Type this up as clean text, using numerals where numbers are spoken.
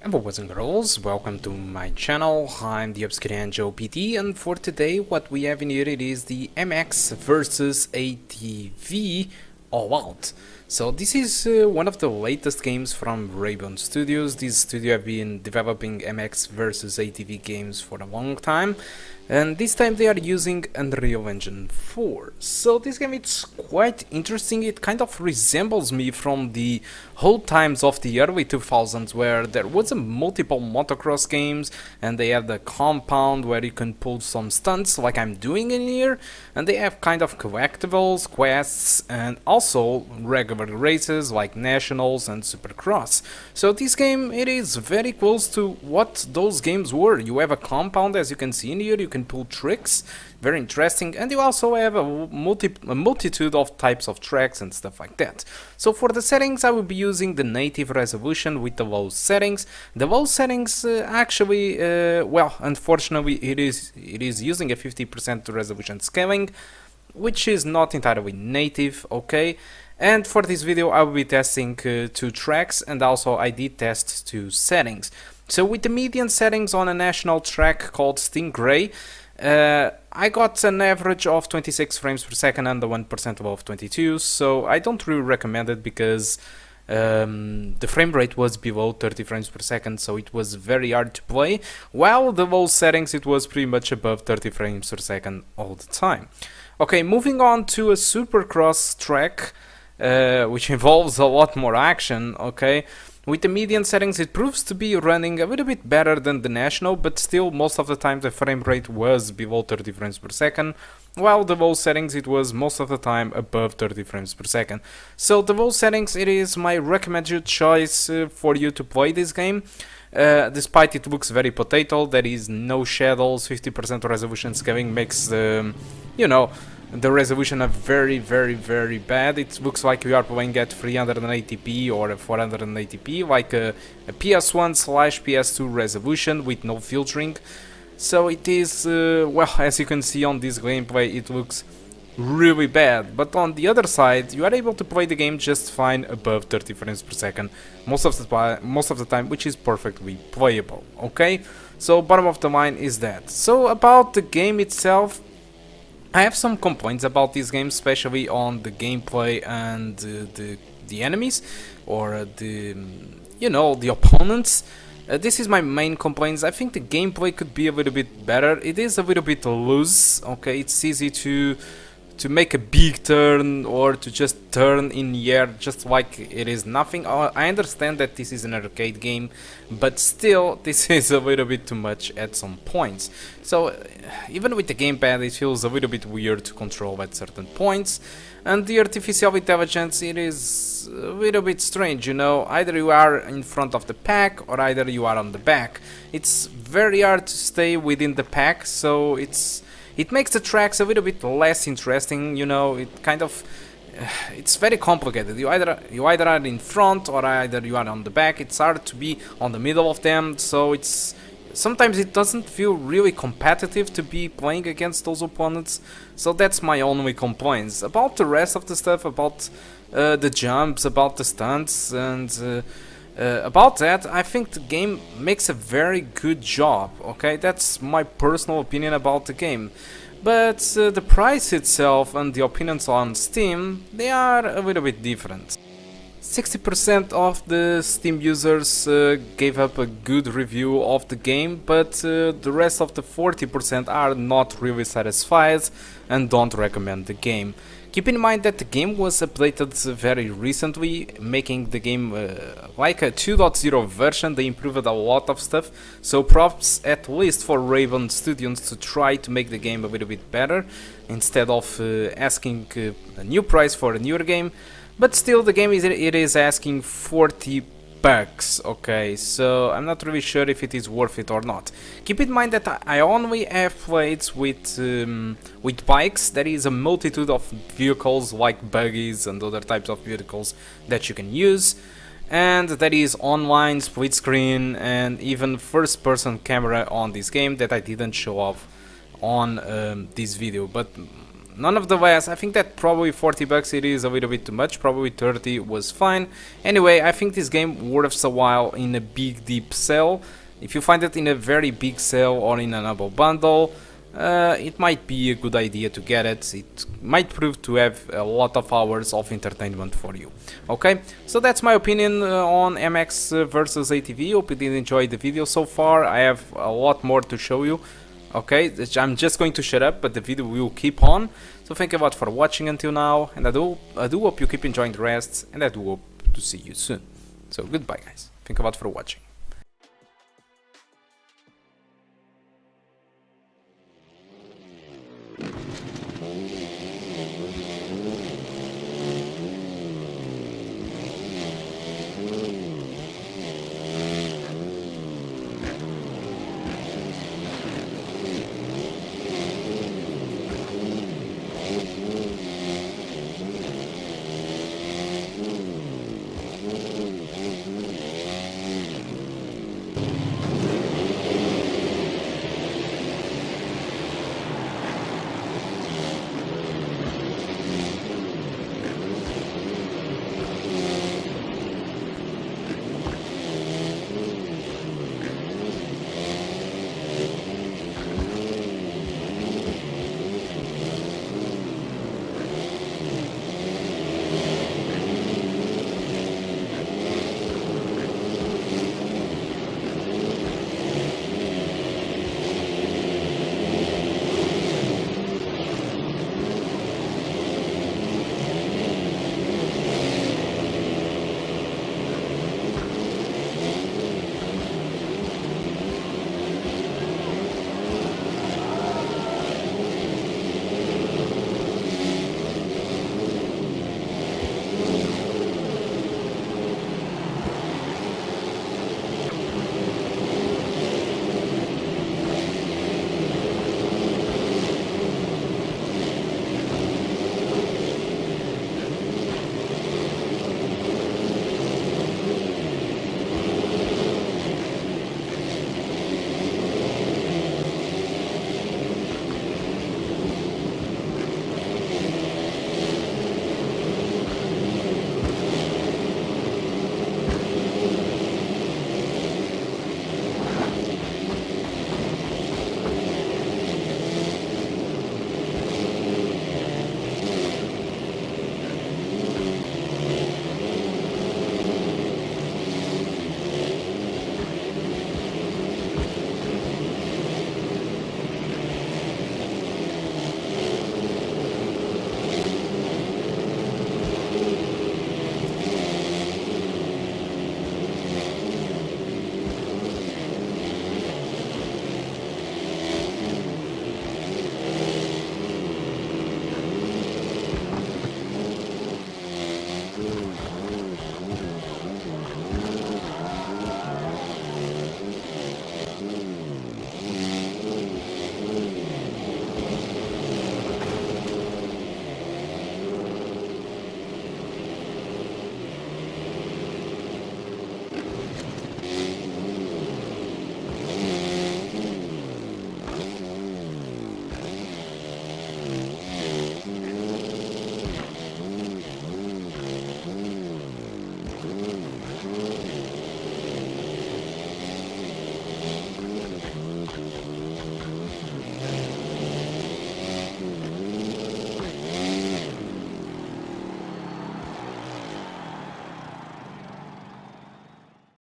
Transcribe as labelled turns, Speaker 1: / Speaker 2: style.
Speaker 1: Hello boys and girls, welcome to my channel. I'm the Obscure Joe PT, and for today what we have in here it is the MX versus ATV All Out. So this is one of the latest games from Raven Studios. This studio have been developing MX versus ATV games for a long time, and this time they are using Unreal Engine 4. So this game it's quite interesting. It kind of resembles me from the old times of the early 2000s, where there was a multiple motocross games and they have the compound where you can pull some stunts like I'm doing in here, and they have kind of collectibles, quests, and also regular races like nationals and supercross. So this game it is very close to what those games were. You have a compound, as you can see in here, you can pull tricks, very interesting, and you also have a multitude of types of tracks and stuff like that. So for the settings I will be using the native resolution with the low settings. The low settings actually, well, unfortunately it is using a 50% resolution scaling, which is not entirely native, okay? And for this video I will be testing 2 tracks, and also I did test 2 settings. So with the median settings on a national track called Stingray, I got an average of 26 frames per second and the 1% above 22, so I don't really recommend it because the frame rate was below 30 frames per second, so it was very hard to play, while the low settings it was pretty much above 30 frames per second all the time. Okay, moving on to a supercross track, which involves a lot more action, okay? With the median settings it proves to be running a little bit better than the national, but still most of the time the frame rate was below 30 frames per second, while the low settings it was most of the time above 30 frames per second. So the low settings it is my recommended choice for you to play this game. Despite it looks very potato, there is no shadows, 50% resolution scaling makes the, you know, the resolution are very bad. It looks like we are playing at 380p or 480p, like a PS1/PS2 resolution with no filtering. So it is, well, as you can see on this gameplay, it looks really bad. But on the other side, you are able to play the game just fine above 30 frames per second most of the time, which is perfectly playable. Okay, so bottom of the line is that. So about the game itself, I have some complaints about this game, especially on the gameplay and the enemies, or the, you know, the opponents. This is my main complaints. I think the gameplay could be a little bit better. It is a little bit loose, okay? It's easy to make a big turn or to just turn in the air just like it is nothing. I understand that this is an arcade game, but still this is a little bit too much at some points. So even with the gamepad it feels a little bit weird to control at certain points, and the artificial intelligence it is a little bit strange, you know. Either you are in front of the pack or either you are on the back. It's very hard to stay within the pack, so it makes the tracks a little bit less interesting, you know. It kind of, it's very complicated. You either are in front or either you are on the back. It's hard to be on the middle of them, so it's sometimes it doesn't feel really competitive to be playing against those opponents. So that's my only complaints. About the rest of the stuff, about the jumps, about the stunts, and about that, I think the game makes a very good job, okay? That's my personal opinion about the game. But the price itself and the opinions on Steam, they are a little bit different. 60% of the Steam users gave up a good review of the game, but the rest of the 40% are not really satisfied and don't recommend the game. Keep in mind that the game was updated very recently, making the game like a 2.0 version. They improved a lot of stuff, so props at least for Raven Studios to try to make the game a little bit better, instead of asking a new price for a newer game. But still the game is asking 40 bucks, okay, so I'm not really sure if it is worth it or not. Keep in mind that I only have played with bikes. There is a multitude of vehicles like buggies and other types of vehicles that you can use, and there is online, split screen, and even first person camera on this game that I didn't show off on this video. But nonetheless, I think that probably 40 bucks it is a little bit too much. Probably 30 was fine. Anyway, I think this game worth a while in a big deep sale. If you find it in a very big sale or in a noble bundle, it might be a good idea to get it. It might prove to have a lot of hours of entertainment for you. Okay, so that's my opinion on MX versus ATV. Hope you did enjoy the video so far. I have a lot more to show you. Okay, I'm just going to shut up, but the video will keep on. So thank you a lot for watching until now, and I do hope you keep enjoying the rest, and I do hope to see you soon. So goodbye guys, thank you a lot for watching.